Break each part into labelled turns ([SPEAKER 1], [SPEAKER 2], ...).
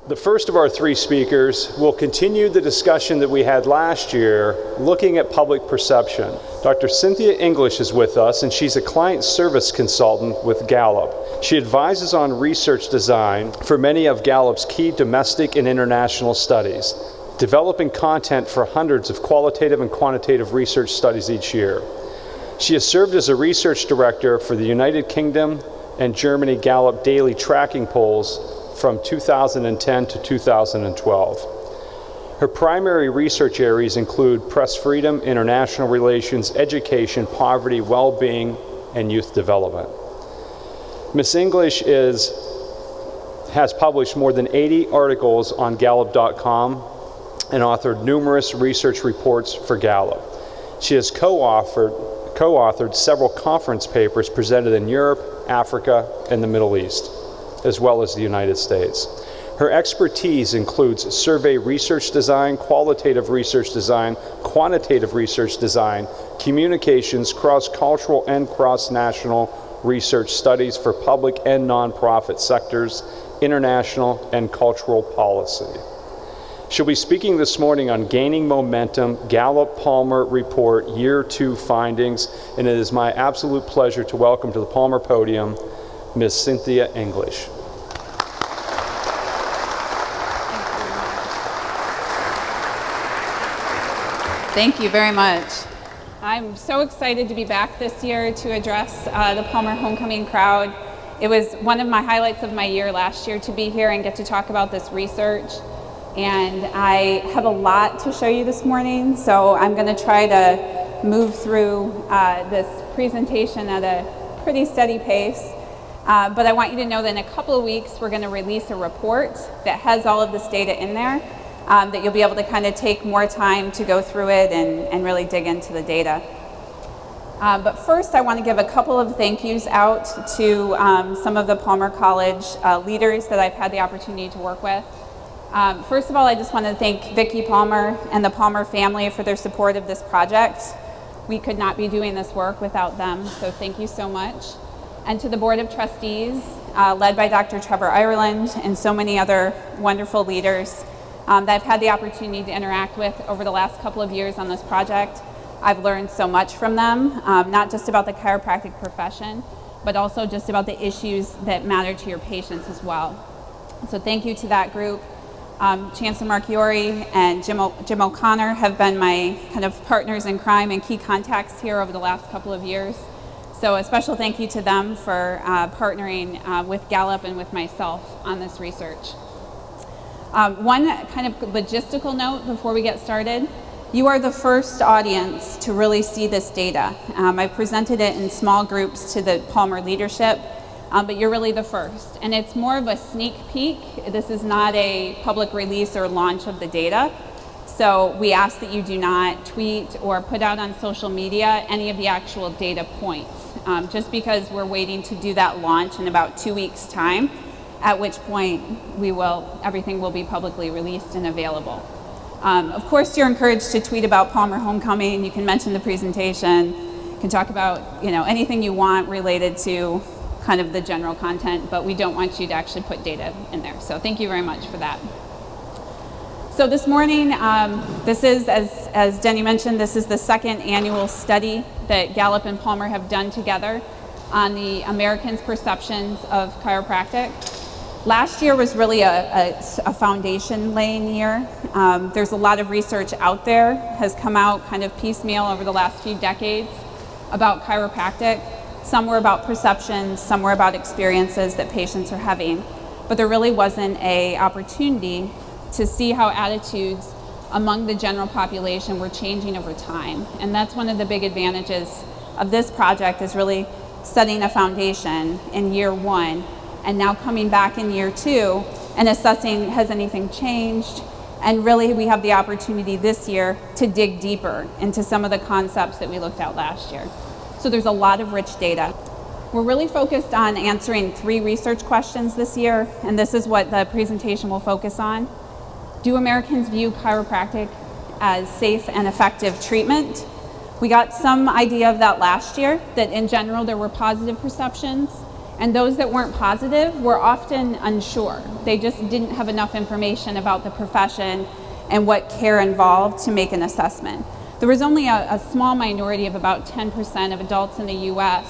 [SPEAKER 1] The first of our three speakers will continue the discussion that we had last year, looking at public perception. Dr. Cynthia English is with us, and she's a client service consultant with Gallop. She advises on research design for many of Gallup's key domestic and international studies, developing content for hundreds of qualitative and quantitative research studies each year. She has served as a research director for the United Kingdom and Germany Gallop daily tracking polls from 2010 to 2012. Her primary research areas include press freedom, international relations, education, poverty, well-being, and youth development. Ms. English has published more than 80 articles on Gallup.com and authored numerous research reports for Gallup. She has co-authored several conference papers presented in Europe, Africa, and the Middle East, as well as the United States. Her expertise includes survey research design, qualitative research design, quantitative research design, communications, cross-cultural and cross-national research studies for public and nonprofit sectors, international and cultural policy. She'll be speaking this morning on Gaining Momentum, Gallup-Palmer Report, Year 2 findings, and it is my absolute pleasure to welcome to the Palmer podium Ms. Cynthia English.
[SPEAKER 2] Thank you very much. I'm so excited to be back this year to address the Palmer Homecoming crowd. It was one of my highlights of my year last year to be here and get to talk about this research. And I have a lot to show you this morning, so I'm going to try to move through this presentation at a pretty steady pace. But I want you to know that in a couple of weeks we're going to release a report that has all of this data in there, that you'll be able to kind of take more time to go through it and really dig into the data. But first I want to give a couple of thank yous out to some of the Palmer College leaders that I've had the opportunity to work with. First of all, I just want to thank Vicki Palmer and the Palmer family for their support of this project. We could not be doing this work without them, so thank you so much. And to the Board of Trustees, led by Dr. Trevor Ireland and so many other wonderful leaders that I've had the opportunity to interact with over the last couple of years on this project. I've learned so much from them, not just about the chiropractic profession, but also just about the issues that matter to your patients as well. So thank you to that group. Chancellor Mark Yorey and Jim O'Connor have been my kind of partners in crime and key contacts here over the last couple of years. So a special thank you to them for partnering with Gallup and with myself on this research. One kind of logistical note before we get started. You are the first audience to really see this data. I presented it in small groups to the Palmer leadership, but you're really the first. And it's more of a sneak peek. This is not a public release or launch of the data. So we ask that you do not tweet or put out on social media any of the actual data points, just because we're waiting to do that launch in about 2 weeks' time, at which point everything will be publicly released and available. Of course, you're encouraged to tweet about Palmer Homecoming. You can mention the presentation. You can talk about anything you want related to kind of the general content, but we don't want you to actually put data in there. So thank you very much for that. So this morning, this is, as Denny mentioned, this is the second annual study that Gallop and Palmer have done together on the Americans' perceptions of chiropractic. Last year was really a foundation laying year. There's a lot of research out there, has come out kind of piecemeal over the last few decades about chiropractic. Some were about perceptions, some were about experiences that patients are having. But there really wasn't an opportunity to see how attitudes among the general population were changing over time. And that's one of the big advantages of this project, is really setting a foundation in year one, and now coming back in year two and assessing, has anything changed? And really we have the opportunity this year to dig deeper into some of the concepts that we looked at last year. So there's a lot of rich data. We're really focused on answering 3 research questions this year, and this is what the presentation will focus on. Do Americans view chiropractic as safe and effective treatment? We got some idea of that last year, that in general there were positive perceptions, And those that weren't positive were often unsure. They just didn't have enough information about the profession and what care involved to make an assessment. There was only a small minority of about 10% of adults in the US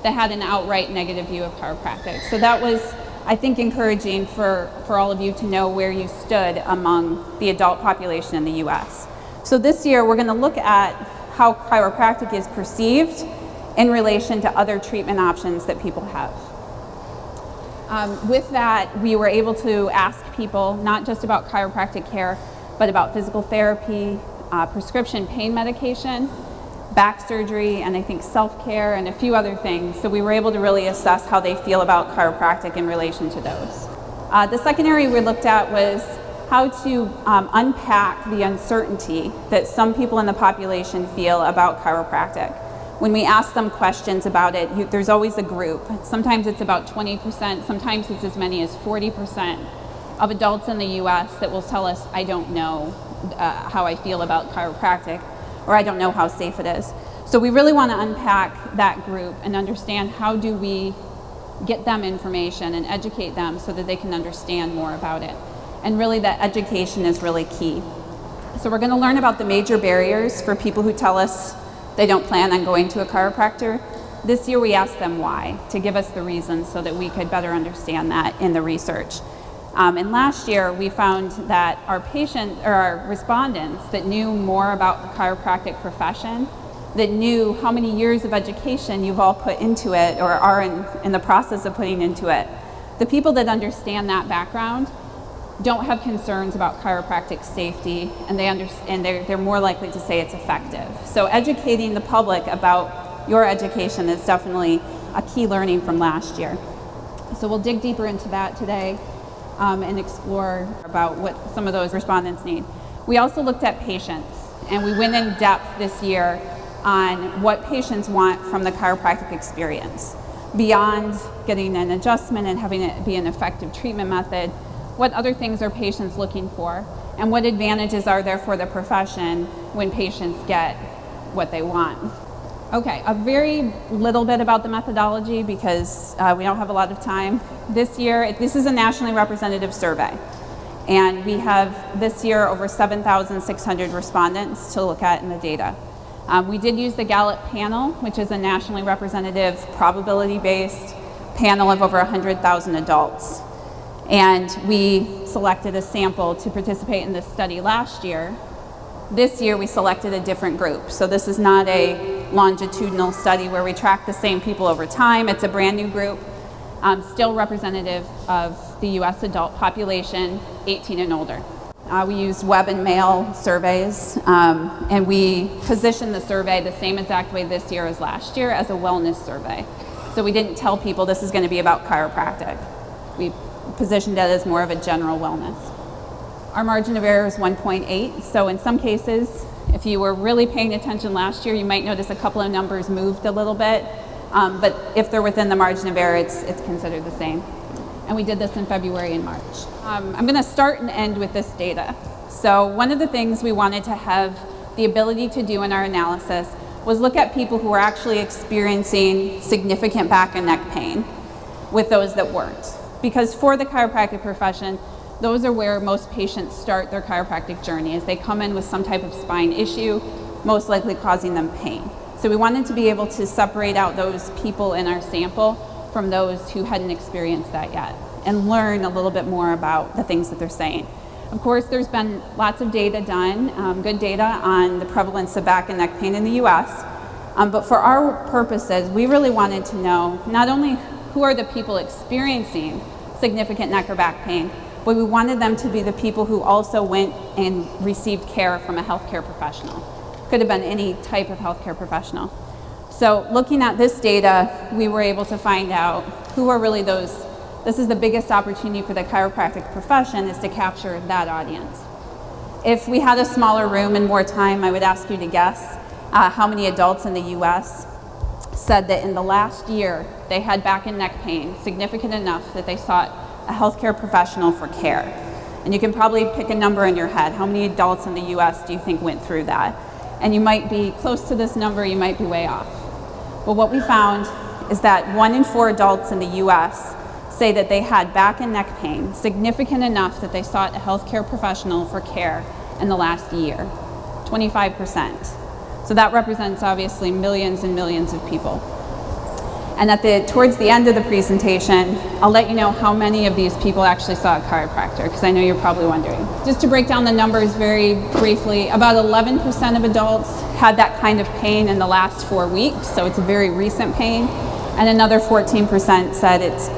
[SPEAKER 2] that had an outright negative view of chiropractic. So that was, I think, encouraging for all of you to know where you stood among the adult population in the US. So this year we're going to look at how chiropractic is perceived in relation to other treatment options that people have. With that, we were able to ask people not just about chiropractic care, but about physical therapy, prescription pain medication, back surgery, and I think self-care and a few other things. So we were able to really assess how they feel about chiropractic in relation to those. The second area we looked at was how to unpack the uncertainty that some people in the population feel about chiropractic. When we ask them questions about it, there's always a group. Sometimes it's about 20%, sometimes it's as many as 40% of adults in the US that will tell us, I don't know how I feel about chiropractic, or I don't know how safe it is. So we really want to unpack that group and understand how do we get them information and educate them so that they can understand more about it. And really that education is really key. So we're going to learn about the major barriers for people who tell us they don't plan on going to a chiropractor. This year we asked them why, to give us the reasons so that we could better understand that in the research. And last year we found that our respondents that knew more about the chiropractic profession, that knew how many years of education you've all put into it or are in the process of putting into it, the people that understand that background don't have concerns about chiropractic safety, and they're more likely to say it's effective. So educating the public about your education is definitely a key learning from last year. So we'll dig deeper into that today and explore about what some of those respondents need. We also looked at patients, and we went in depth this year on what patients want from the chiropractic experience. Beyond getting an adjustment and having it be an effective treatment method, what other things are patients looking for, and what advantages are there for the profession when patients get what they want. Okay, a very little bit about the methodology because we don't have a lot of time. This year, this is a nationally representative survey, and we have this year over 7,600 respondents to look at in the data. We did use the Gallop panel, which is a nationally representative, probability-based panel of over 100,000 adults. And we selected a sample to participate in this study last year. This year we selected a different group. So this is not a longitudinal study where we track the same people over time. It's a brand new group, still representative of the US adult population, 18 and older. We used web and mail surveys, and we positioned the survey the same exact way this year as last year, as a wellness survey. So we didn't tell people this is going to be about chiropractic. We positioned it as more of a general wellness. Our margin of error is 1.8, so in some cases, if you were really paying attention last year, you might notice a couple of numbers moved a little bit, but if they're within the margin of error, it's considered the same. And we did this in February and March. I'm going to start and end with this data. So one of the things we wanted to have the ability to do in our analysis was look at people who were actually experiencing significant back and neck pain with those that weren't. Because for the chiropractic profession, those are where most patients start their chiropractic journey, as they come in with some type of spine issue, most likely causing them pain. So we wanted to be able to separate out those people in our sample from those who hadn't experienced that yet, and learn a little bit more about the things that they're saying. Of course, there's been lots of data done, good data on the prevalence of back and neck pain in the US, but for our purposes, we really wanted to know not only who are the people experiencing significant neck or back pain, but we wanted them to be the people who also went and received care from a healthcare professional. Could have been any type of healthcare professional. So looking at this data, we were able to find out who are really those. This is the biggest opportunity for the chiropractic profession, is to capture that audience. If we had a smaller room and more time, I would ask you to guess how many adults in the US said that in the last year they had back and neck pain significant enough that they sought a healthcare professional for care. And you can probably pick a number in your head. How many adults in the US do you think went through that? And you might be close to this number, you might be way off. Well, what we found is that 1 in 4 adults in the US say that they had back and neck pain significant enough that they sought a healthcare professional for care in the last year. 25%. So that represents obviously millions and millions of people. And towards the end of the presentation, I'll let you know how many of these people actually saw a chiropractor, because I know you're probably wondering. Just to break down the numbers very briefly, about 11% of adults had that kind of pain in the last 4 weeks, so it's a very recent pain. And another 14% said it's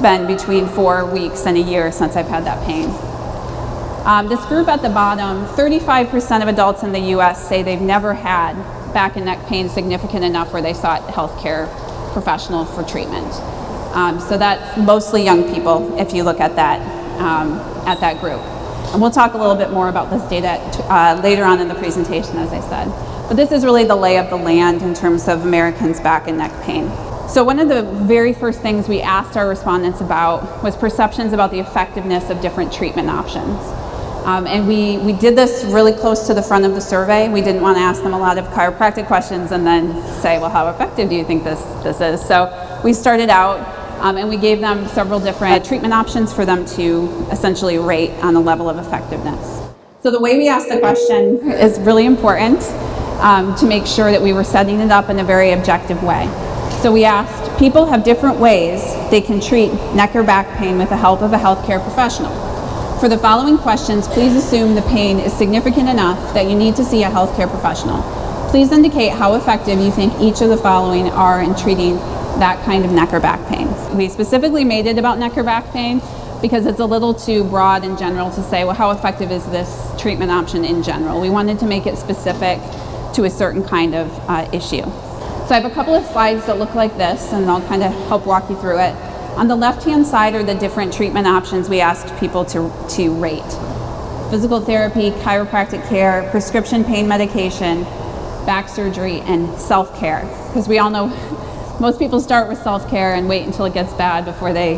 [SPEAKER 2] been between 4 weeks and a year since I've had that pain. This group at the bottom, 35% of adults in the US say they've never had back and neck pain significant enough where they sought a healthcare professional for treatment. So that's mostly young people if you look at that group. And we'll talk a little bit more about this data later on in the presentation, as I said. But this is really the lay of the land in terms of Americans' back and neck pain. So one of the very first things we asked our respondents about was perceptions about the effectiveness of different treatment options. And we did this really close to the front of the survey. We didn't want to ask them a lot of chiropractic questions and then say, well, how effective do you think this is? So we started out and we gave them several different treatment options for them to essentially rate on the level of effectiveness. So the way we asked the question is really important to make sure that we were setting it up in a very objective way. So we asked, people have different ways they can treat neck or back pain with the help of a healthcare professional. For the following questions, please assume the pain is significant enough that you need to see a healthcare professional. Please indicate how effective you think each of the following are in treating that kind of neck or back pain. We specifically made it about neck or back pain because it's a little too broad in general to say, well, how effective is this treatment option in general? We wanted to make it specific to a certain kind of issue. So I have a couple of slides that look like this, and I'll kind of help walk you through it. On the left-hand side are the different treatment options we asked people to rate. Physical therapy, chiropractic care, prescription pain medication, back surgery, and self-care. Because we all know most people start with self-care and wait until it gets bad before they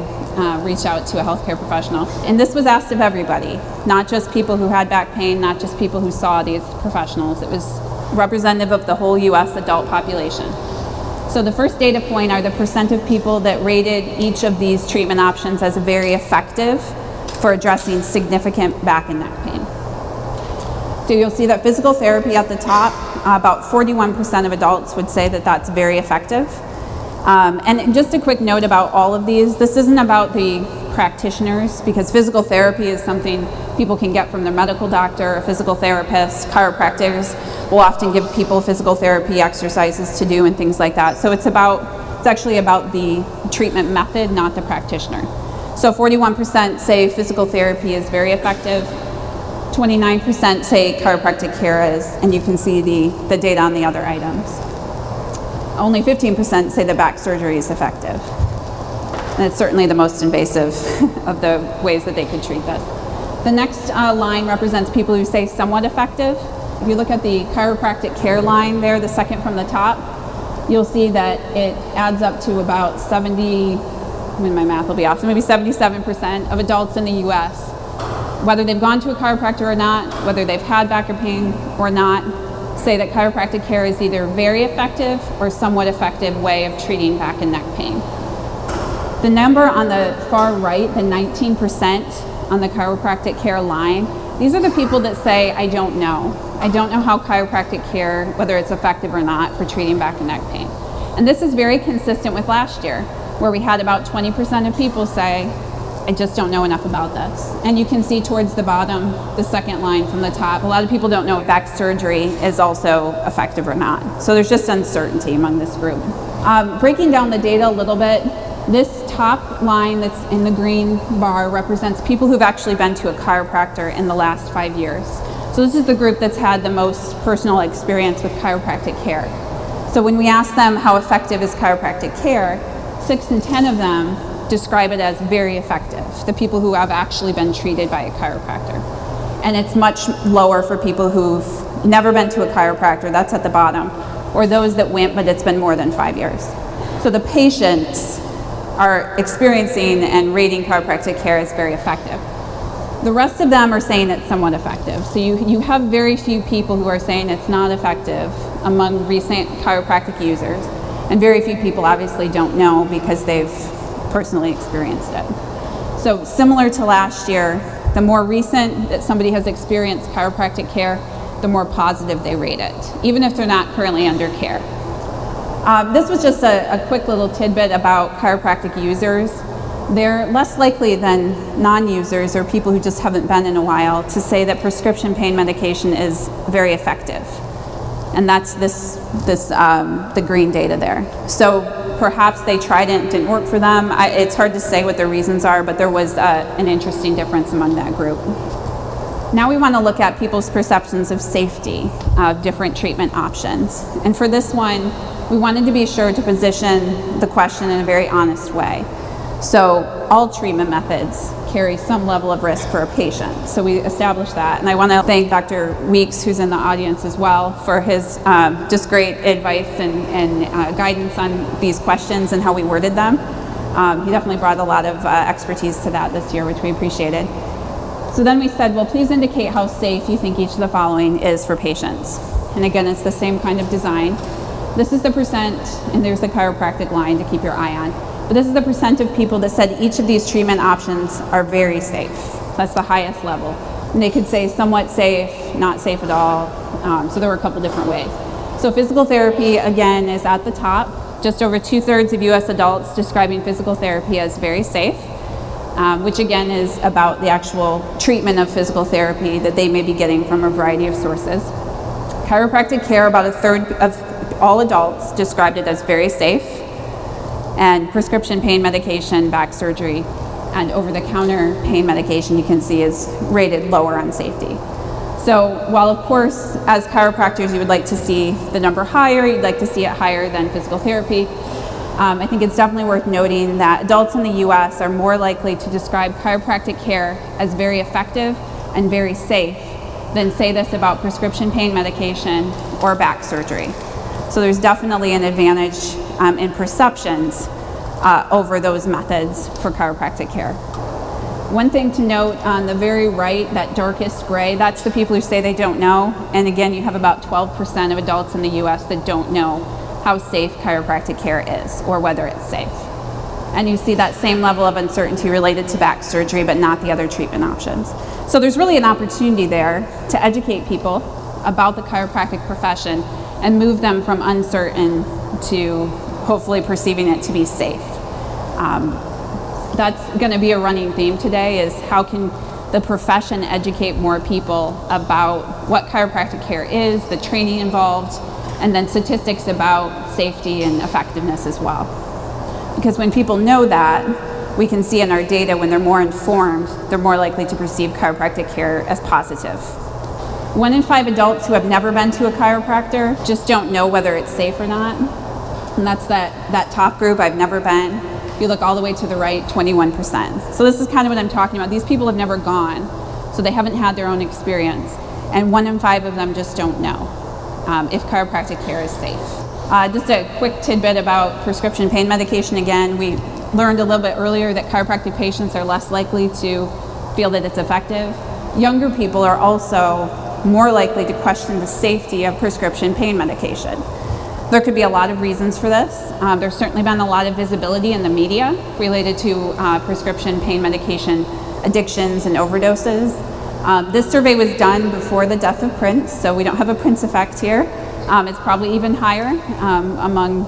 [SPEAKER 2] reach out to a healthcare professional. And this was asked of everybody, not just people who had back pain, not just people who saw these professionals. It was representative of the whole US adult population. So the first data point are the percent of people that rated each of these treatment options as very effective for addressing significant back and neck pain. So you'll see that physical therapy at the top, about 41% of adults would say that that's very effective. And just a quick note about all of these, this isn't about the practitioners, because physical therapy is something people can get from their medical doctor, a physical therapist. Chiropractors will often give people physical therapy exercises to do and things like that. So it's actually about the treatment method, not the practitioner. So 41% say physical therapy is very effective, 29% say chiropractic care is, and you can see the data on the other items. Only 15% say the back surgery is effective. And it's certainly the most invasive of the ways that they could treat this. The next line represents people who say somewhat effective. If you look at the chiropractic care line there, the second from the top, you'll see that it adds up to about 70, my math will be off, so maybe 77% of adults in the US, whether they've gone to a chiropractor or not, whether they've had back pain or not, say that chiropractic care is either very effective or somewhat effective way of treating back and neck pain. The number on the far right, the 19% on the chiropractic care line, these are the people that say, I don't know. I don't know how chiropractic care, whether it's effective or not, for treating back and neck pain. And this is very consistent with last year, where we had about 20% of people say, I just don't know enough about this. And you can see towards the bottom, the second line from the top, a lot of people don't know if back surgery is also effective or not. So there's just uncertainty among this group. Breaking down the data a little bit, this top line that's in the green bar represents people who've actually been to a chiropractor in the last 5 years. So this is the group that's had the most personal experience with chiropractic care. So when we ask them how effective is chiropractic care, 6 in 10 of them describe it as very effective, the people who have actually been treated by a chiropractor. And it's much lower for people who've never been to a chiropractor, that's at the bottom, or those that went but it's been more than 5 years. So the patients are experiencing and rating chiropractic care as very effective. The rest of them are saying it's somewhat effective. So you have very few people who are saying it's not effective among recent chiropractic users. And very few people obviously don't know because they've personally experienced it. So similar to last year, the more recent that somebody has experienced chiropractic care, the more positive they rate it, even if they're not currently under care. This was just a quick little tidbit about chiropractic users. They're less likely than non-users or people who just haven't been in a while to say that prescription pain medication is very effective. And that's the green data there. So perhaps they tried it and didn't work for them. It's hard to say what their reasons are, but there was an interesting difference among that group. Now we want to look at people's perceptions of safety of different treatment options. And for this one, we wanted to be sure to position the question in a very honest way. So all treatment methods carry some level of risk for a patient. So we established that. And I want to thank Dr. Weeks, who's in the audience as well, for his just great advice and guidance on these questions and how we worded them. He definitely brought a lot of expertise to that this year, which we appreciated. So then we said, well, please indicate how safe you think each of the following is for patients. And again, it's the same kind of design. This is the percent, and there's the chiropractic line to keep your eye on. But this is the percent of people that said each of these treatment options are very safe. That's the highest level. And they could say somewhat safe, not safe at all. So there were a couple different ways. So physical therapy, again, is at the top. Just over 2/3 of US adults describing physical therapy as very safe. Which again is about the actual treatment of physical therapy that they may be getting from a variety of sources. Chiropractic care, about 1/3 of all adults described it as very safe. And prescription pain medication, back surgery, and over-the-counter pain medication you can see is rated lower on safety. So while of course as chiropractors you would like to see the number higher, you'd like to see it higher than physical therapy, I think it's definitely worth noting that adults in the US are more likely to describe chiropractic care as very effective and very safe than say this about prescription pain medication or back surgery. So there's definitely an advantage in perceptions over those methods for chiropractic care. One thing to note on the very right, that darkest gray, that's the people who say they don't know. And again, you have about 12% of adults in the US that don't know how safe chiropractic care is or whether it's safe. And you see that same level of uncertainty related to back surgery, but not the other treatment options. So there's really an opportunity there to educate people about the chiropractic profession and move them from uncertain to hopefully perceiving it to be safe. That's going to be a running theme today, is how can the profession educate more people about what chiropractic care is, the training involved, and then statistics about safety and effectiveness as well. Because when people know that, we can see in our data when they're more informed, they're more likely to perceive chiropractic care as positive. 1 in 5 adults who have never been to a chiropractor just don't know whether it's safe or not. And that's that top group, I've never been. If you look all the way to the right, 21%. So this is kind of what I'm talking about. These people have never gone, so they haven't had their own experience. And 1 in 5 of them just don't know if chiropractic care is safe. Just a quick tidbit about prescription pain medication. Again, we learned a little bit earlier that chiropractic patients are less likely to feel that it's effective. Younger people are also more likely to question the safety of prescription pain medication. There could be a lot of reasons for this. There's certainly been a lot of visibility in the media related to prescription pain medication addictions and overdoses. This survey was done before the death of Prince, so we don't have a Prince effect here. It's probably even higher among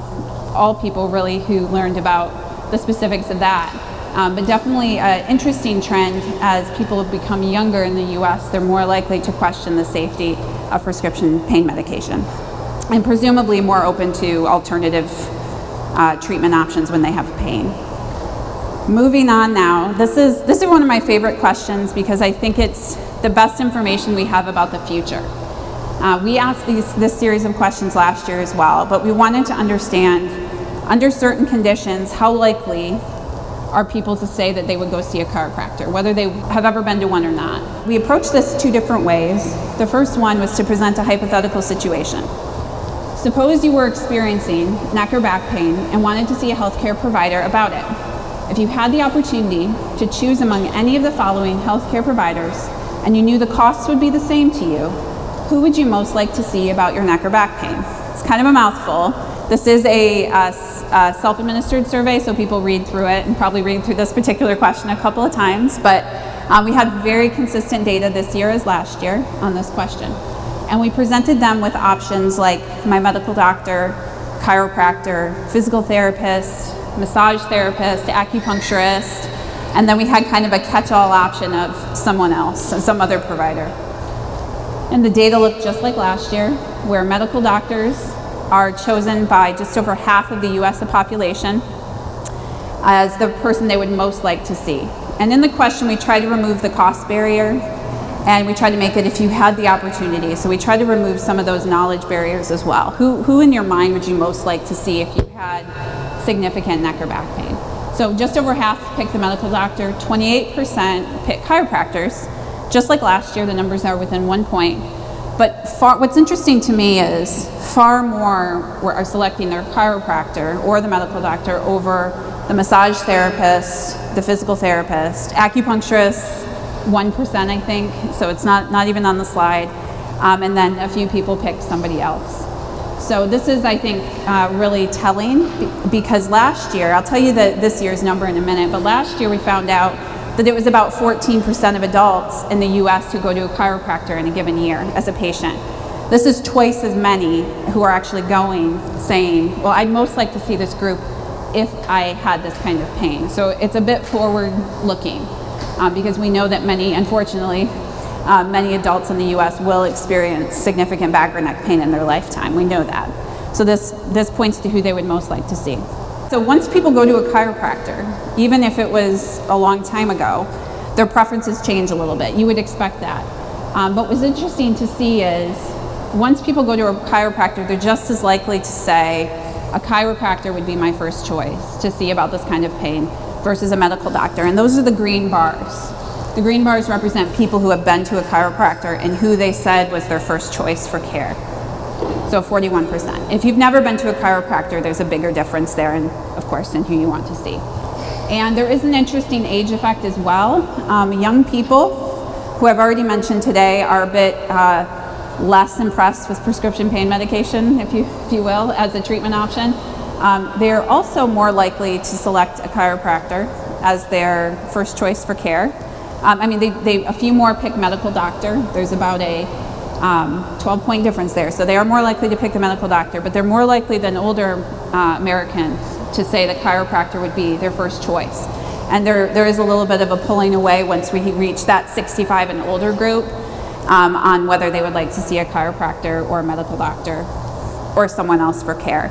[SPEAKER 2] all people really who learned about the specifics of that. But definitely an interesting trend. As people have become younger in the US, they're more likely to question the safety of prescription pain medication, and presumably more open to alternative treatment options when they have pain. Moving on now, this is one of my favorite questions because I think it's the best information we have about the future. We asked this series of questions last year as well, but we wanted to understand, under certain conditions, how likely are people to say that they would go see a chiropractor, whether they have ever been to one or not. We approached this 2 different ways. The first one was to present a hypothetical situation. Suppose you were experiencing neck or back pain and wanted to see a healthcare provider about it. If you had the opportunity to choose among any of the following healthcare providers and you knew the costs would be the same to you, who would you most like to see about your neck or back pain? It's kind of a mouthful. This is a self-administered survey, so people read through it and probably read through this particular question a couple of times, but we had very consistent data this year as last year on this question. And we presented them with options like my medical doctor, chiropractor, physical therapist, massage therapist, acupuncturist, and then we had kind of a catch-all option of someone else, some other provider. And the data looked just like last year, where medical doctors are chosen by just over half of the US population as the person they would most like to see. And in the question, we try to remove the cost barrier, and we try to make it if you had the opportunity. So we try to remove some of those knowledge barriers as well. Who in your mind would you most like to see if you had significant neck or back pain? So just over half picked the medical doctor, 28% picked chiropractors. Just like last year, the numbers are within 1 point. But what's interesting to me is far more are selecting their chiropractor or the medical doctor over the massage therapist, the physical therapist, acupuncturist, 1% I think, so it's not even on the slide, and then a few people picked somebody else. So this is, I think, really telling, because last year, I'll tell you this year's number in a minute, but last year we found out that it was about 14% of adults in the US who go to a chiropractor in a given year as a patient. This is twice as many who are actually going, saying, well, I'd most like to see this group if I had this kind of pain. So it's a bit forward looking, because we know that unfortunately, many adults in the US will experience significant back or neck pain in their lifetime. We know that. So this points to who they would most like to see. So once people go to a chiropractor, even if it was a long time ago, their preferences change a little bit. You would expect that. But what's interesting to see is once people go to a chiropractor, they're just as likely to say, a chiropractor would be my first choice to see about this kind of pain versus a medical doctor. And those are the green bars. The green bars represent people who have been to a chiropractor and who they said was their first choice for care. So 41%. If you've never been to a chiropractor, there's a bigger difference there, and of course, in who you want to see. And there is an interesting age effect as well. Young people, who I've already mentioned today, are a bit less impressed with prescription pain medication, if you will, as a treatment option. They're also more likely to select a chiropractor as their first choice for care. A few more pick medical doctor. There's about a 12-point difference there. So they are more likely to pick the medical doctor, but they're more likely than older Americans to say the chiropractor would be their first choice. And there is a little bit of a pulling away once we reach that 65 and older group on whether they would like to see a chiropractor or a medical doctor or someone else for care.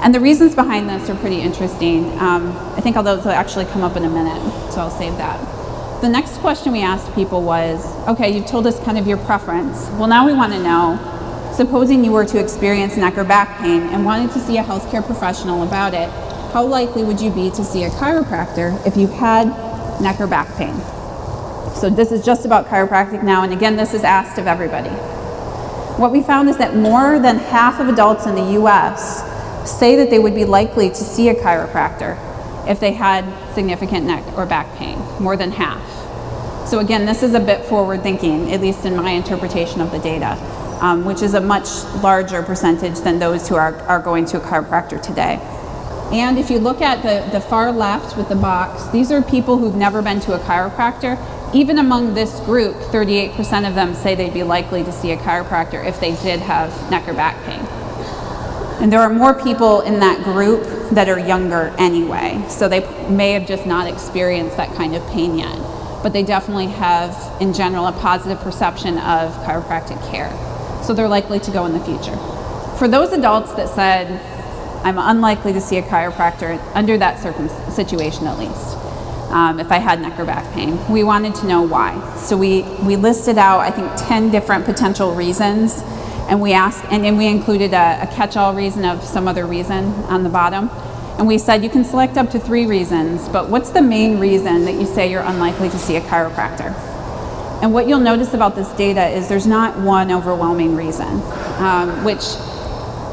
[SPEAKER 2] And the reasons behind this are pretty interesting. I think all those will actually come up in a minute, so I'll save that. The next question we asked people was, okay, you've told us kind of your preference. Well, now we want to know, supposing you were to experience neck or back pain and wanted to see a healthcare professional about it, how likely would you be to see a chiropractor if you had neck or back pain? So this is just about chiropractic now, and again, this is asked of everybody. What we found is that more than half of adults in the US say that they would be likely to see a chiropractor if they had significant neck or back pain, more than half. So again, this is a bit forward thinking, at least in my interpretation of the data, which is a much larger percentage than those who are going to a chiropractor today. And if you look at the far left with the box, these are people who've never been to a chiropractor. Even among this group, 38% of them say they'd be likely to see a chiropractor if they did have neck or back pain. And there are more people in that group that are younger anyway, so they may have just not experienced that kind of pain yet. But they definitely have, in general, a positive perception of chiropractic care. So they're likely to go in the future. For those adults that said, I'm unlikely to see a chiropractor under that situation at least, if I had neck or back pain, we wanted to know why. So we listed out, I think, 10 different potential reasons. And we asked, and then we included a catch-all reason of some other reason on the bottom. And we said you can select up to 3 reasons, but what's the main reason that you say you're unlikely to see a chiropractor? And what you'll notice about this data is there's not one overwhelming reason, which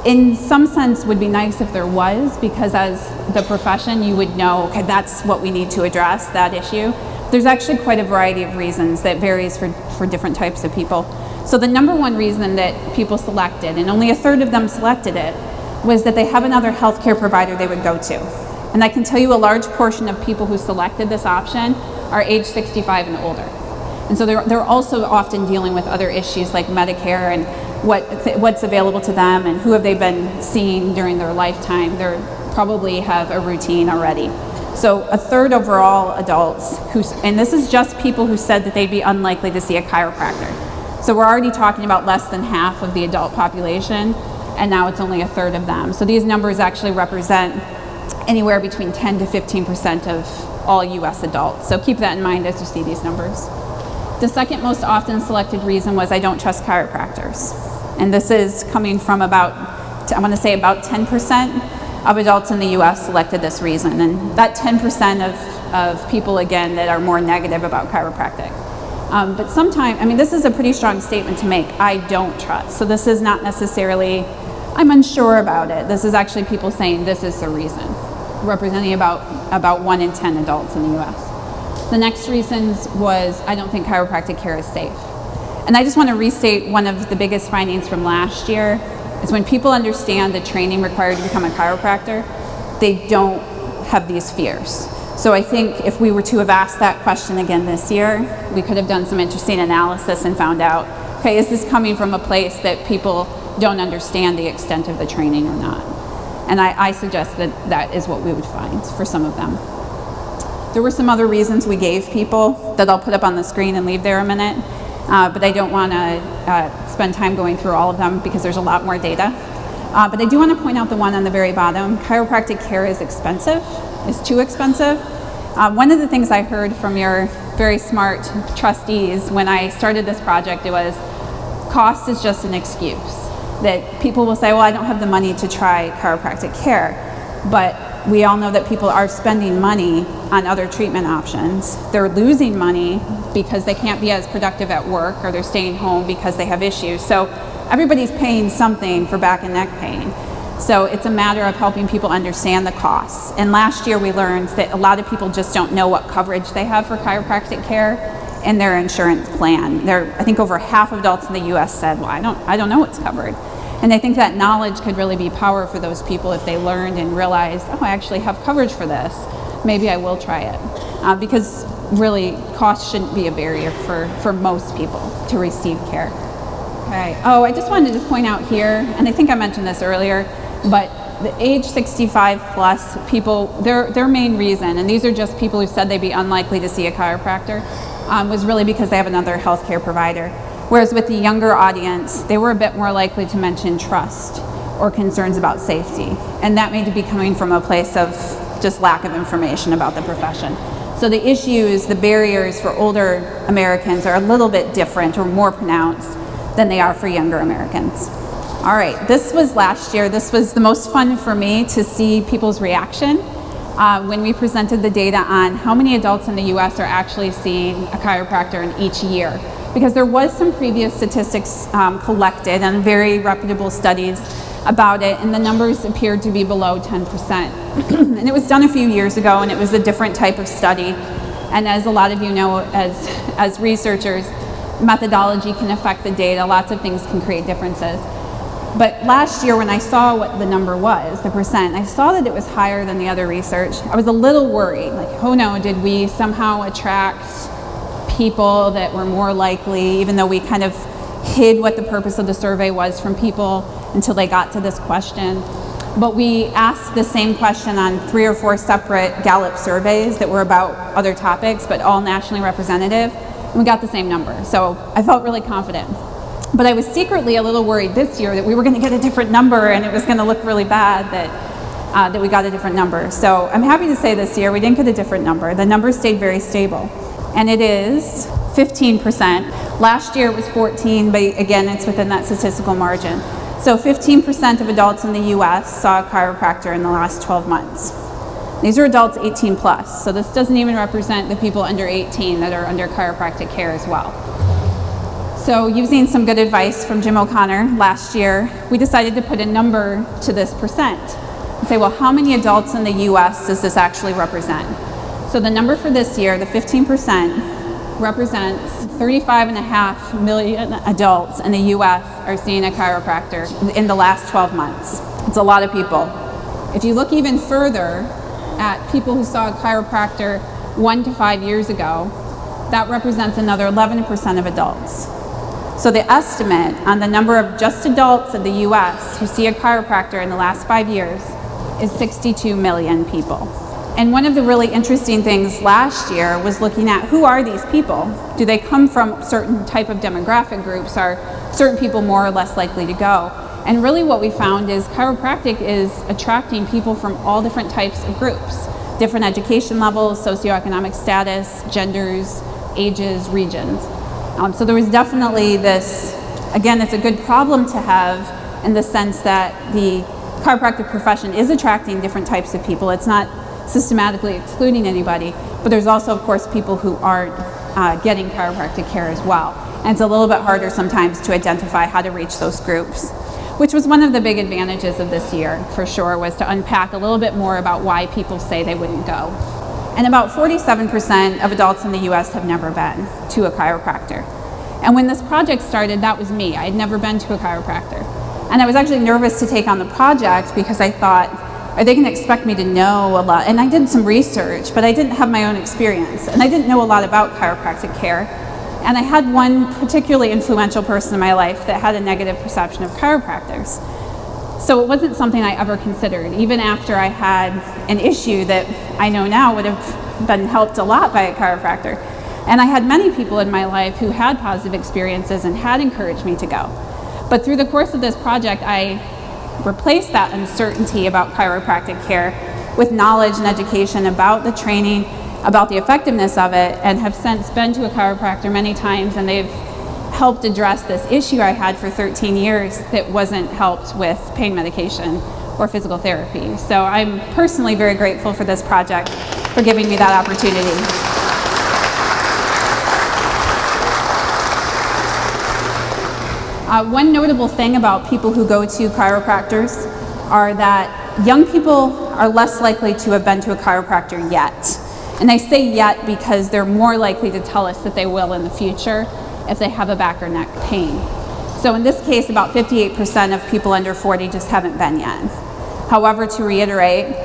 [SPEAKER 2] in some sense would be nice if there was, because as the profession you would know, okay, that's what we need to address, that issue. There's actually quite a variety of reasons that varies for different types of people. So the number one reason that people selected, and only a third of them selected it, was that they have another healthcare provider they would go to. And I can tell you a large portion of people who selected this option are age 65 and older. And so they're also often dealing with other issues like Medicare and what's available to them and who have they been seeing during their lifetime. They probably have a routine already. So a third overall adults and this is just people who said that they'd be unlikely to see a chiropractor. So we're already talking about less than half of the adult population, and now it's only a third of them. So these numbers actually represent anywhere between 10 to 15% of all US adults. So keep that in mind as you see these numbers. The second most often selected reason was I don't trust chiropractors. And this is coming from about 10% of adults in the US selected this reason. And that 10% of people, again, that are more negative about chiropractic. But sometimes, this is a pretty strong statement to make, I don't trust. So this is not necessarily, I'm unsure about it. This is actually people saying this is the reason, representing about 1 in 10 adults in the US. The next reasons was I don't think chiropractic care is safe. And I just want to restate one of the biggest findings from last year is when people understand the training required to become a chiropractor, they don't have these fears. So I think if we were to have asked that question again this year, we could have done some interesting analysis and found out, okay, is this coming from a place that people don't understand the extent of the training or not? And I suggest that that is what we would find for some of them. There were some other reasons we gave people that I'll put up on the screen and leave there a minute, but I don't want to spend time going through all of them because there's a lot more data. But I do want to point out the one on the very bottom. Chiropractic care is expensive, is too expensive. One of the things I heard from your very smart trustees when I started this project, it was cost is just an excuse. That people will say, well, I don't have the money to try chiropractic care, but we all know that people are spending money on other treatment options. They're losing money because they can't be as productive at work, or they're staying home because they have issues. So everybody's paying something for back and neck pain. So it's a matter of helping people understand the costs. And last year we learned that a lot of people just don't know what coverage they have for chiropractic care in their insurance plan. I think over half of adults in the US said, well, I don't know what's covered. And I think that knowledge could really be power for those people if they learned and realized, oh, I actually have coverage for this. Maybe I will try it. Because really, cost shouldn't be a barrier for most people to receive care. Okay. Oh, I just wanted to point out here, and I think I mentioned this earlier, but the age 65 plus people, their main reason, and these are just people who said they'd be unlikely to see a chiropractor, was really because they have another healthcare provider. Whereas with the younger audience, they were a bit more likely to mention trust or concerns about safety. And that may be coming from a place of just lack of information about the profession. So the issues, the barriers for older Americans are a little bit different or more pronounced than they are for younger Americans. All right, this was last year. This was the most fun for me to see people's reaction when we presented the data on how many adults in the US are actually seeing a chiropractor in each year. Because there was some previous statistics collected and very reputable studies about it, and the numbers appeared to be below 10%. And it was done a few years ago, and it was a different type of study. And as a lot of you know, as researchers, methodology can affect the data. Lots of things can create differences. But last year when I saw what the number was, the percent, I saw that it was higher than the other research. I was a little worried, like, oh no, did we somehow attract people that were more likely, even though we kind of hid what the purpose of the survey was from people until they got to this question. But we asked the same question on 3 or 4 separate Gallop surveys that were about other topics, but all nationally representative, and we got the same number. So I felt really confident. But I was secretly a little worried this year that we were going to get a different number and it was going to look really bad that we got a different number. So I'm happy to say this year we didn't get a different number. The number stayed very stable. And it is 15%. Last year it was 14, but again, it's within that statistical margin. So 15% of adults in the US saw a chiropractor in the last 12 months. These are adults 18 plus, so this doesn't even represent the people under 18 that are under chiropractic care as well. So using some good advice from Jim O'Connor last year, we decided to put a number to this percent and say, well, how many adults in the US does this actually represent? So the number for this year, the 15%, represents 35.5 million adults in the US are seeing a chiropractor in the last 12 months. It's a lot of people. If you look even further at people who saw a chiropractor 1 to 5 years ago, that represents another 11% of adults. So the estimate on the number of just adults in the US who see a chiropractor in the last 5 years is 62 million people. And one of the really interesting things last year was looking at who are these people? Do they come from certain type of demographic groups? Are certain people more or less likely to go? And really what we found is chiropractic is attracting people from all different types of groups, different education levels, socioeconomic status, genders, ages, regions. So there was definitely this, again, it's a good problem to have in the sense that the chiropractic profession is attracting different types of people. It's not systematically excluding anybody, but there's also, of course, people who aren't getting chiropractic care as well. And it's a little bit harder sometimes to identify how to reach those groups, which was one of the big advantages of this year, for sure, was to unpack a little bit more about why people say they wouldn't go. And about 47% of adults in the US have never been to a chiropractor. And when this project started, that was me. I had never been to a chiropractor. And I was actually nervous to take on the project because I thought, are they going to expect me to know a lot? And I did some research, but I didn't have my own experience. And I didn't know a lot about chiropractic care. And I had one particularly influential person in my life that had a negative perception of chiropractors. So it wasn't something I ever considered, even after I had an issue that I know now would have been helped a lot by a chiropractor. And I had many people in my life who had positive experiences and had encouraged me to go. But through the course of this project, I replaced that uncertainty about chiropractic care with knowledge and education about the training, about the effectiveness of it, and have since been to a chiropractor many times, and they've helped address this issue I had for 13 years that wasn't helped with pain medication or physical therapy. So I'm personally very grateful for this project for giving me that opportunity. One notable thing about people who go to chiropractors are that young people are less likely to have been to a chiropractor yet. And I say yet because they're more likely to tell us that they will in the future if they have a back or neck pain. So in this case, about 58% of people under 40 just haven't been yet. However, to reiterate,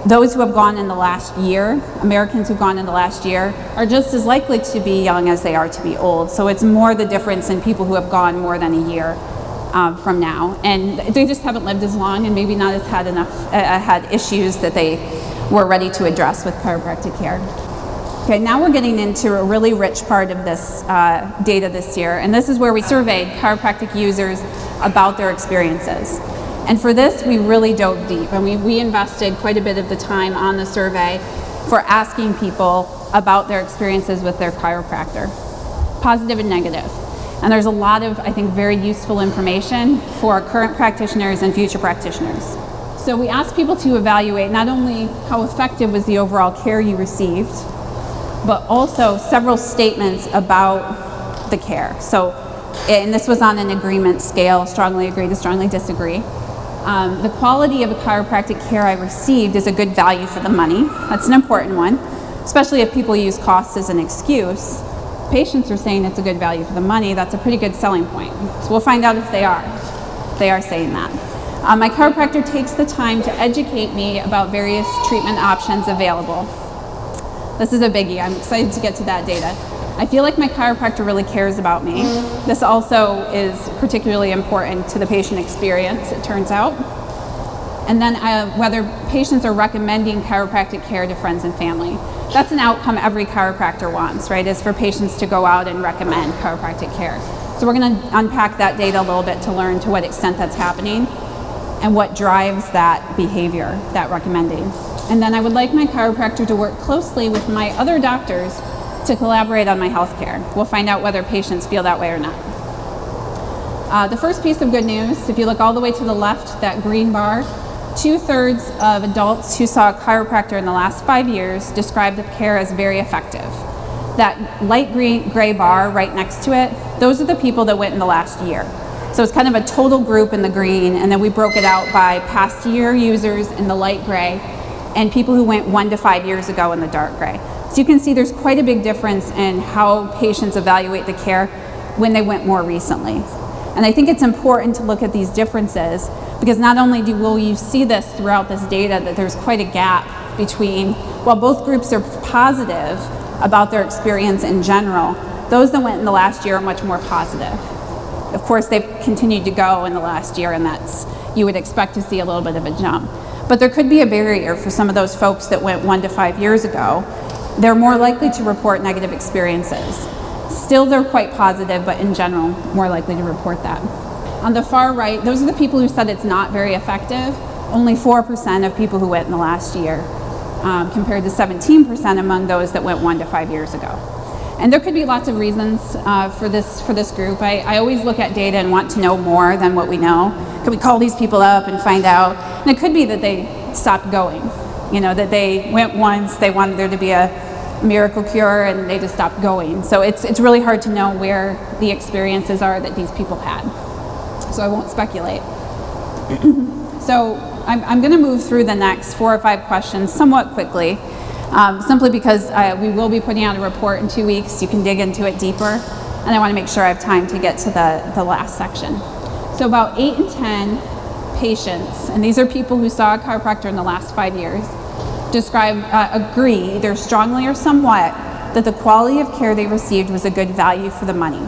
[SPEAKER 2] those who have gone in the last year, Americans who've gone in the last year, are just as likely to be young as they are to be old. So it's more the difference in people who have gone more than a year from now. And they just haven't lived as long and maybe not as had issues that they were ready to address with chiropractic care. Okay, now we're getting into a really rich part of this data this year, and this is where we surveyed chiropractic users about their experiences. And for this, we really dove deep, and we invested quite a bit of the time on the survey for asking people about their experiences with their chiropractor, positive and negative. And there's a lot of, I think, very useful information for current practitioners and future practitioners. So we asked people to evaluate not only how effective was the overall care you received, but also several statements about the care. So, and this was on an agreement scale, strongly agree to strongly disagree. The quality of the chiropractic care I received is a good value for the money. That's an important one, especially if people use costs as an excuse. Patients are saying it's a good value for the money. That's a pretty good selling point. So we'll find out if they are. They are saying that. My chiropractor takes the time to educate me about various treatment options available. This is a biggie. I'm excited to get to that data. I feel like my chiropractor really cares about me. This also is particularly important to the patient experience, it turns out. And then whether patients are recommending chiropractic care to friends and family. That's an outcome every chiropractor wants, right? Is for patients to go out and recommend chiropractic care. So we're going to unpack that data a little bit to learn to what extent that's happening and what drives that behavior, that recommending. And then I would like my chiropractor to work closely with my other doctors to collaborate on my health care. We'll find out whether patients feel that way or not. The first piece of good news, if you look all the way to the left, that green bar, 2/3 of adults who saw a chiropractor in the last 5 years described the care as very effective. That light gray bar right next to it, those are the people that went in the last year. So it's kind of a total group in the green, and then we broke it out by past year users in the light gray and people who went 1 to 5 years ago in the dark gray. So you can see there's quite a big difference in how patients evaluate the care when they went more recently. And I think it's important to look at these differences Because not only will you see this throughout this data, that there's quite a gap between, while both groups are positive about their experience in general, those that went in the last year are much more positive. Of course, they've continued to go in the last year, and you would expect to see a little bit of a jump. But there could be a barrier for some of those folks that went 1 to 5 years ago. They're more likely to report negative experiences. Still, they're quite positive, but in general, more likely to report that. On the far right, those are the people who said it's not very effective. Only 4% of people who went in the last year, compared to 17% among those that went 1 to 5 years ago. And there could be lots of reasons for this group. I always look at data and want to know more than what we know. Could we call these people up and find out? And it could be that they stopped going. That they went once, they wanted there to be a miracle cure, and they just stopped going. So it's really hard to know where the experiences are that these people had. So I won't speculate. So I'm going to move through the next 4 or 5 questions somewhat quickly, simply because we will be putting out a report in 2 weeks. You can dig into it deeper, and I want to make sure I have time to get to the last section. So about 8 in 10 patients, and these are people who saw a chiropractor in the last 5 years, agree, either strongly or somewhat, that the quality of care they received was a good value for the money.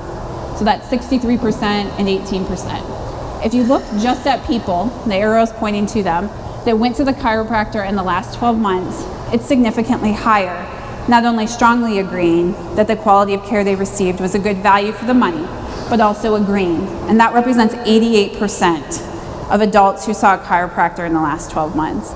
[SPEAKER 2] So that's 63% and 18%. If you look just at people, the arrow's pointing to them, that went to the chiropractor in the last 12 months, it's significantly higher, not only strongly agreeing that the quality of care they received was a good value for the money, but also agreeing. And that represents 88% of adults who saw a chiropractor in the last 12 months.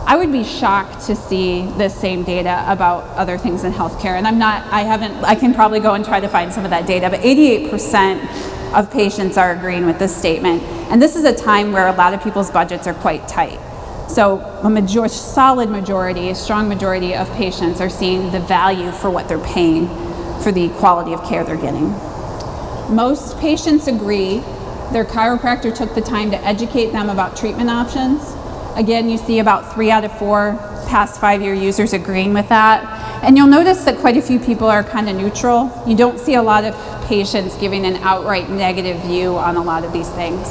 [SPEAKER 2] I would be shocked to see this same data about other things in healthcare, and I can probably go and try to find some of that data, but 88% of patients are agreeing with this statement. And this is a time where a lot of people's budgets are quite tight. So a solid majority, a strong majority of patients are seeing the value for what they're paying for the quality of care they're getting. Most patients agree their chiropractor took the time to educate them about treatment options. Again, you see about 3 out of 4 past 5-year users agreeing with that. And you'll notice that quite a few people are kind of neutral. You don't see a lot of patients giving an outright negative view on a lot of these things.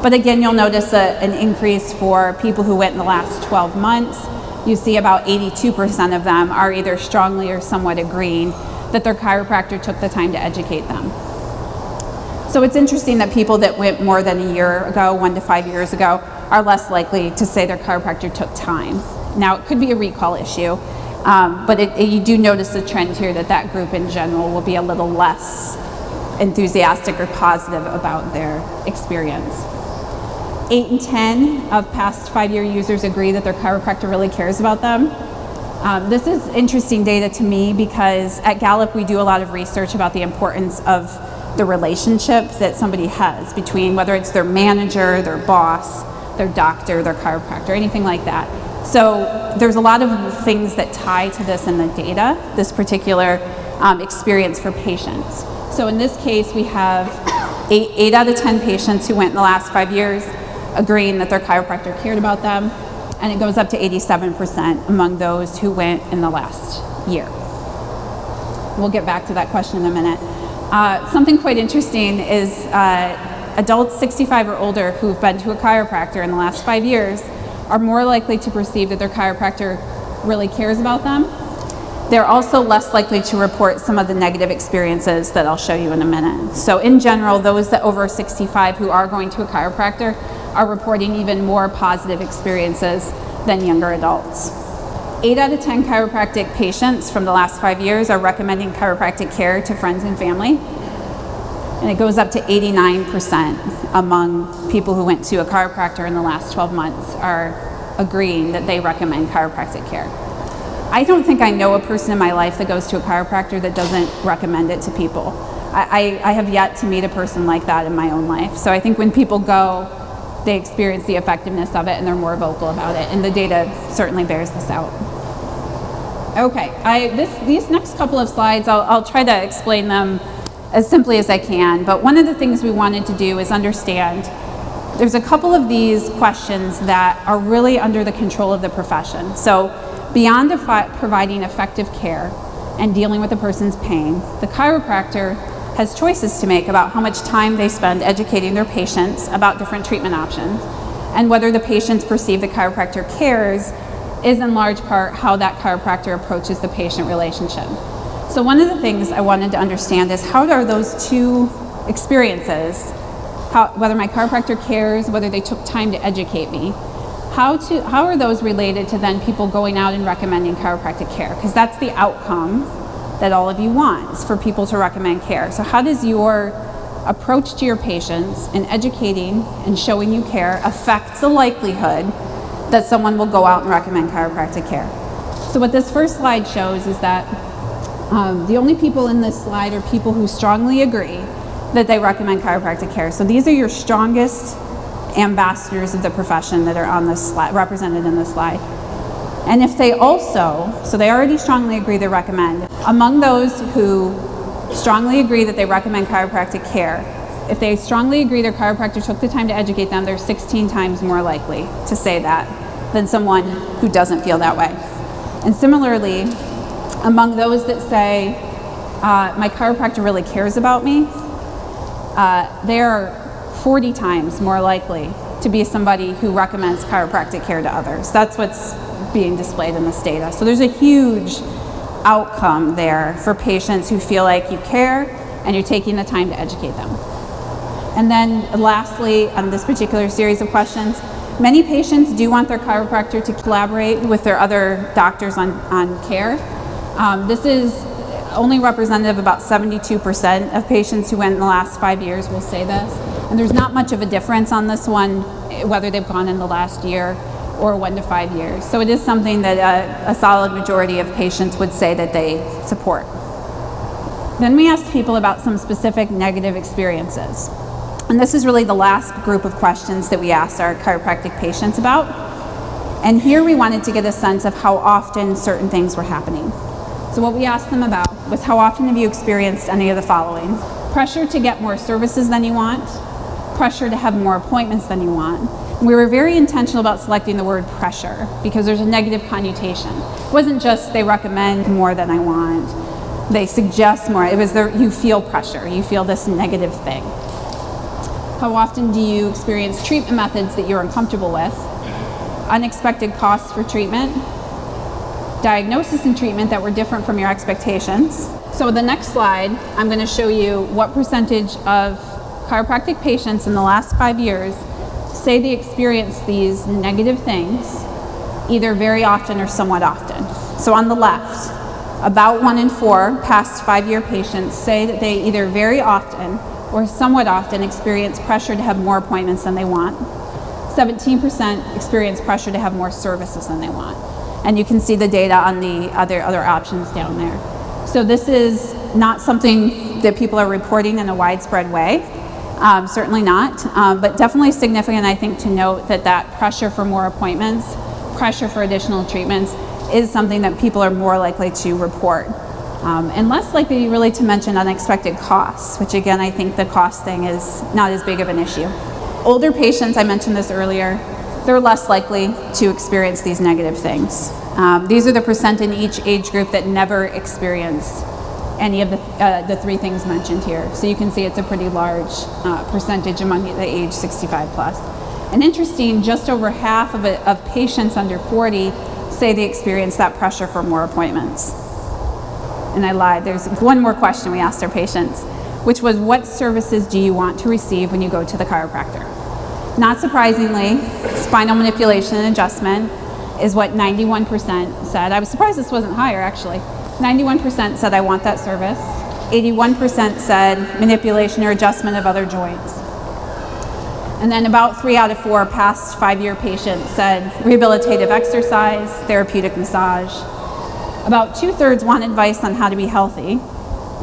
[SPEAKER 2] But again, you'll notice an increase for people who went in the last 12 months. You see about 82% of them are either strongly or somewhat agreeing that their chiropractor took the time to educate them. So it's interesting that people that went more than a year ago, 1 to 5 years ago, are less likely to say their chiropractor took time. Now, it could be a recall issue, but you do notice the trend here that group in general will be a little less enthusiastic or positive about their experience. 8 in 10 of past 5-year users agree that their chiropractor really cares about them. This is interesting data to me because at Gallop we do a lot of research about the importance of the relationship that somebody has between whether it's their manager, their boss, their doctor, their chiropractor, anything like that. So there's a lot of things that tie to this in the data, this particular experience for patients. So in this case, we have 8 out of 10 patients who went in the last 5 years agreeing that their chiropractor cared about them, and it goes up to 87% among those who went in the last year. We'll get back to that question in a minute. Something quite interesting is adults 65 or older who've been to a chiropractor in the last 5 years are more likely to perceive that their chiropractor really cares about them. They're also less likely to report some of the negative experiences that I'll show you in a minute. So in general, those that over 65 who are going to a chiropractor are reporting even more positive experiences than younger adults. 8 out of 10 chiropractic patients from the last 5 years are recommending chiropractic care to friends and family. And it goes up to 89% among people who went to a chiropractor in the last 12 months are agreeing that they recommend chiropractic care. I don't think I know a person in my life that goes to a chiropractor that doesn't recommend it to people. I have yet to meet a person like that in my own life. So I think when people go, they experience the effectiveness of it and they're more vocal about it. And the data certainly bears this out. Okay, these next couple of slides, I'll try to explain them as simply as I can. But one of the things we wanted to do is understand there's a couple of these questions that are really under the control of the profession. So beyond providing effective care and dealing with a person's pain, the chiropractor has choices to make about how much time they spend educating their patients about different treatment options, and whether the patients perceive the chiropractor cares is in large part how that chiropractor approaches the patient relationship. So one of the things I wanted to understand is how are those two experiences, whether my chiropractor cares, whether they took time to educate me, how are those related to then people going out and recommending chiropractic care? Because that's the outcome that all of you want, is for people to recommend care. So how does your approach to your patients in educating and showing you care affect the likelihood that someone will go out and recommend chiropractic care? So what this first slide shows is that the only people in this slide are people who strongly agree that they recommend chiropractic care. So these are your strongest ambassadors of the profession that are on this slide, represented in this slide. And if they also, so they already strongly agree they recommend, among those who strongly agree that they recommend chiropractic care, if they strongly agree their chiropractor took the time to educate them, they're 16 times more likely to say that than someone who doesn't feel that way. And similarly, among those that say, my chiropractor really cares about me, they're 40 times more likely to be somebody who recommends chiropractic care to others. That's what's being displayed in this data. So there's a huge outcome there for patients who feel like you care and you're taking the time to educate them. And then lastly, on this particular series of questions, many patients do want their chiropractor to collaborate with their other doctors on care. This is only representative of about 72% of patients who went in the last 5 years will say this. And there's not much of a difference on this one, whether they've gone in the last year or 1 to 5 years. So it is something that a solid majority of patients would say that they support. Then we asked people about some specific negative experiences. And this is really the last group of questions that we asked our chiropractic patients about. And here we wanted to get a sense of how often certain things were happening. So what we asked them about was, how often have you experienced any of the following? Pressure to get more services than you want, pressure to have more appointments than you want. And we were very intentional about selecting the word pressure because there's a negative connotation. It wasn't just they recommend more than I want, they suggest more. It was you feel pressure, you feel this negative thing. How often do you experience treatment methods that you're uncomfortable with? Unexpected costs for treatment? Diagnosis and treatment that were different from your expectations. So the next slide, I'm going to show you what percentage of chiropractic patients in the last 5 years say they experience these negative things either very often or somewhat often. So on the left, about 1 in 4 past 5-year patients say that they either very often or somewhat often experience pressure to have more appointments than they want. 17% experience pressure to have more services than they want. And you can see the data on the other options down there. So this is not something that people are reporting in a widespread way, certainly not, but definitely significant, I think, to note that pressure for more appointments, pressure for additional treatments is something that people are more likely to report. And less likely really to mention unexpected costs, which again, I think the cost thing is not as big of an issue. Older patients, I mentioned this earlier, they're less likely to experience these negative things. These are the percent in each age group that never experience any of the 3 things mentioned here. So you can see it's a pretty large percentage among the age 65 plus. And interesting, just over half of patients under 40 say they experience that pressure for more appointments. And I lied, there's one more question we asked our patients, which was, what services do you want to receive when you go to the chiropractor? Not surprisingly, spinal manipulation and adjustment is what 91% said. I was surprised this wasn't higher, actually. 91% said, I want that service. 81% said manipulation or adjustment of other joints. And then about 3 out of 4 past 5-year patients said rehabilitative exercise, therapeutic massage. About 2/3 want advice on how to be healthy.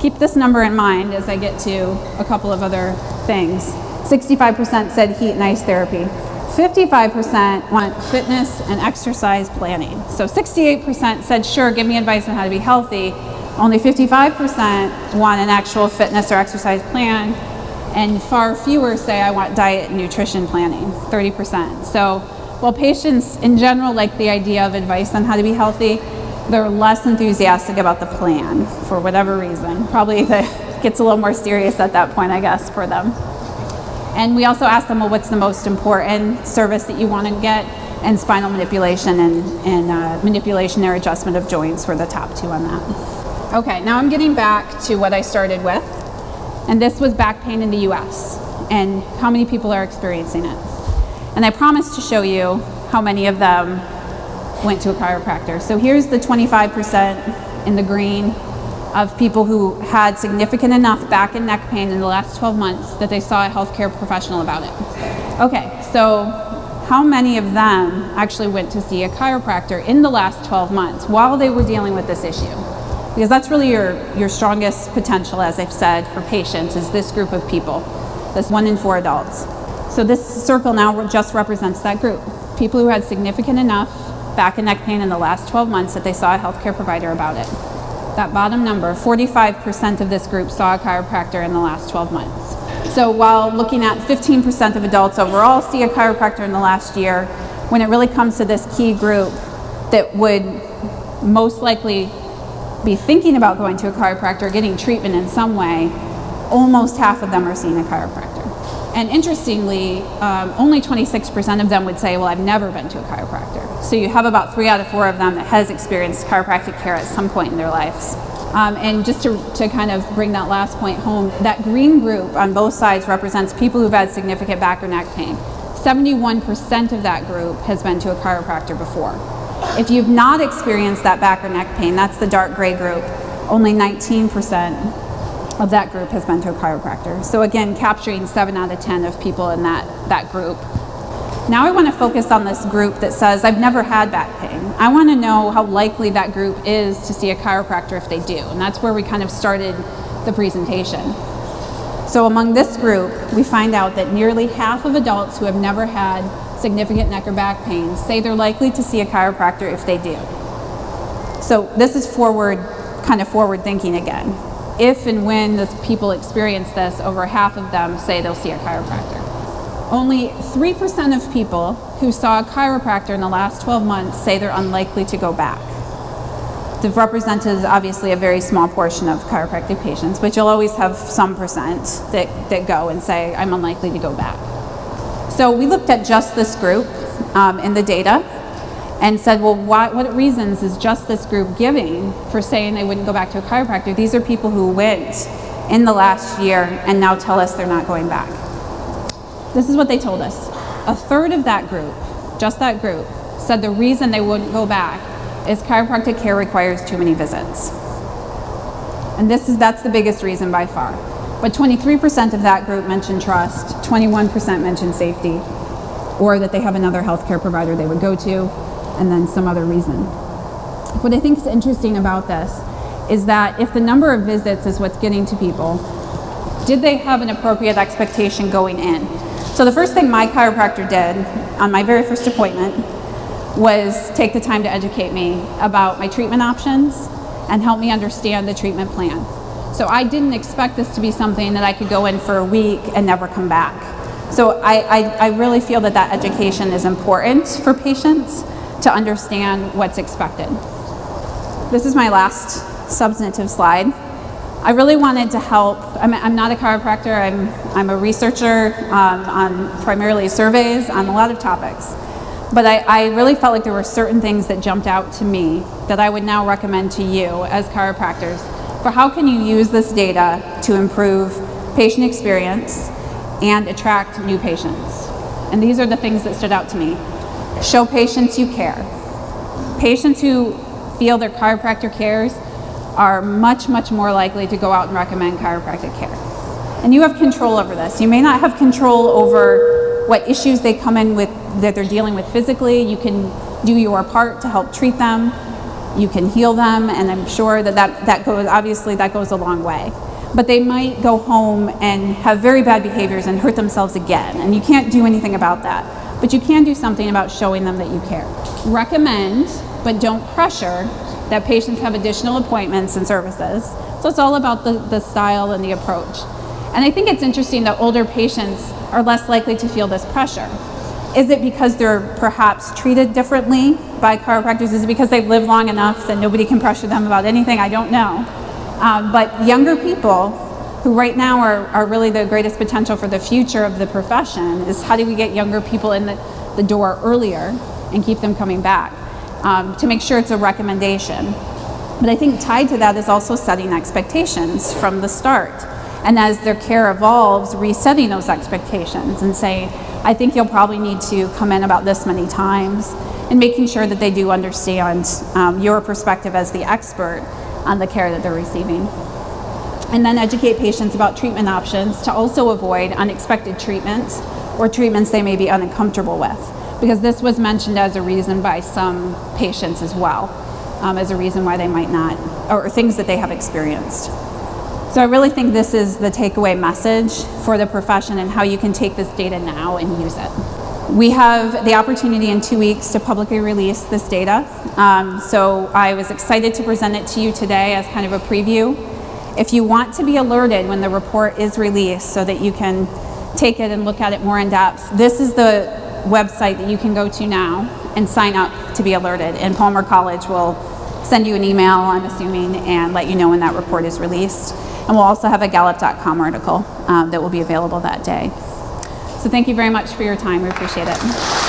[SPEAKER 2] Keep this number in mind as I get to a couple of other things. 65% said heat and ice therapy. 55% want fitness and exercise planning. So 68% said, sure, give me advice on how to be healthy. Only 55% want an actual fitness or exercise plan. And far fewer say, I want diet and nutrition planning, 30%. So while patients in general like the idea of advice on how to be healthy, they're less enthusiastic about the plan for whatever reason. Probably that gets a little more serious at that point, I guess, for them. And we also asked them, well, what's the most important service that you want to get? And spinal manipulation and manipulation or adjustment of joints were the top two on that. Okay, now I'm getting back to what I started with. And this was back pain in the US and how many people are experiencing it. And I promised to show you how many of them went to a chiropractor. So here's the 25% in the green of people who had significant enough back and neck pain in the last 12 months that they saw a healthcare professional about it. Okay, so how many of them actually went to see a chiropractor in the last 12 months while they were dealing with this issue? Because that's really your strongest potential, as I've said, for patients, is this group of people, this 1 in 4 adults. So this circle now just represents that group. People who had significant enough back and neck pain in the last 12 months that they saw a healthcare provider about it. That bottom number, 45% of this group saw a chiropractor in the last 12 months. So while looking at 15% of adults overall see a chiropractor in the last year, when it really comes to this key group that would most likely be thinking about going to a chiropractor, getting treatment in some way, almost half of them are seeing a chiropractor. And interestingly, only 26% of them would say, well, I've never been to a chiropractor. So you have about 3 out of 4 of them that has experienced chiropractic care at some point in their lives. And just to kind of bring that last point home, that green group on both sides represents people who've had significant back or neck pain. 71% of that group has been to a chiropractor before. If you've not experienced that back or neck pain, that's the dark gray group, only 19% of that group has been to a chiropractor. So again, capturing 7 out of 10 of people in that group. Now I want to focus on this group that says, I've never had back pain. I want to know how likely that group is to see a chiropractor if they do. And that's where we kind of started the presentation. So among this group, we find out that nearly half of adults who have never had significant neck or back pain say they're likely to see a chiropractor if they do. So this is forward thinking again. If and when the people experience this, over half of them say they'll see a chiropractor. Only 3% of people who saw a chiropractor in the last 12 months say they're unlikely to go back. They've represented obviously a very small portion of chiropractic patients, but you'll always have some percent that go and say, I'm unlikely to go back. So we looked at just this group in the data and said, well, what reasons is just this group giving for saying they wouldn't go back to a chiropractor? These are people who went in the last year and now tell us they're not going back. This is what they told us. A third of that group, just that group, said the reason they wouldn't go back is chiropractic care requires too many visits. And that's the biggest reason by far. But 23% of that group mentioned trust, 21% mentioned safety, or that they have another healthcare provider they would go to, and then some other reason. What I think is interesting about this is that if the number of visits is what's getting to people, did they have an appropriate expectation going in? So the first thing my chiropractor did on my very first appointment was take the time to educate me about my treatment options and help me understand the treatment plan. So I didn't expect this to be something that I could go in for a week and never come back. So I really feel that education is important for patients to understand what's expected. This is my last substantive slide. I really wanted to help. I'm not a chiropractor. I'm a researcher on primarily surveys on a lot of topics. But I really felt like there were certain things that jumped out to me that I would now recommend to you as chiropractors for how can you use this data to improve patient experience and attract new patients. And these are the things that stood out to me. Show patients you care. Patients who feel their chiropractor cares are much, much more likely to go out and recommend chiropractic care. And you have control over this. You may not have control over what issues they come in with that they're dealing with physically. You can do your part to help treat them. You can heal them, and I'm sure that goes a long way. But they might go home and have very bad behaviors and hurt themselves again, and you can't do anything about that. But you can do something about showing them that you care. Recommend, but don't pressure, that patients have additional appointments and services. So it's all about the style and the approach. And I think it's interesting that older patients are less likely to feel this pressure. Is it because they're perhaps treated differently by chiropractors? Is it because they've lived long enough that nobody can pressure them about anything? I don't know. But younger people who right now are really the greatest potential for the future of the profession, is how do we get younger people in the door earlier and keep them coming back, to make sure it's a recommendation. But I think tied to that is also setting expectations from the start. And as their care evolves, resetting those expectations and saying, I think you'll probably need to come in about this many times, and making sure that they do understand your perspective as the expert on the care that they're receiving. And then educate patients about treatment options to also avoid unexpected treatments or treatments they may be uncomfortable with, because this was mentioned as a reason by some patients as well, as a reason why they might not, or things that they have experienced. So I really think this is the takeaway message for the profession and how you can take this data now and use it. We have the opportunity in 2 weeks to publicly release this data. So I was excited to present it to you today as kind of a preview. If you want to be alerted when the report is released so that you can take it and look at it more in depth, this is the website that you can go to now and sign up to be alerted. And Palmer College will send you an email, I'm assuming, and let you know when that report is released. And we'll also have a Gallup.com article that will be available that day. So thank you very much for your time. We appreciate it.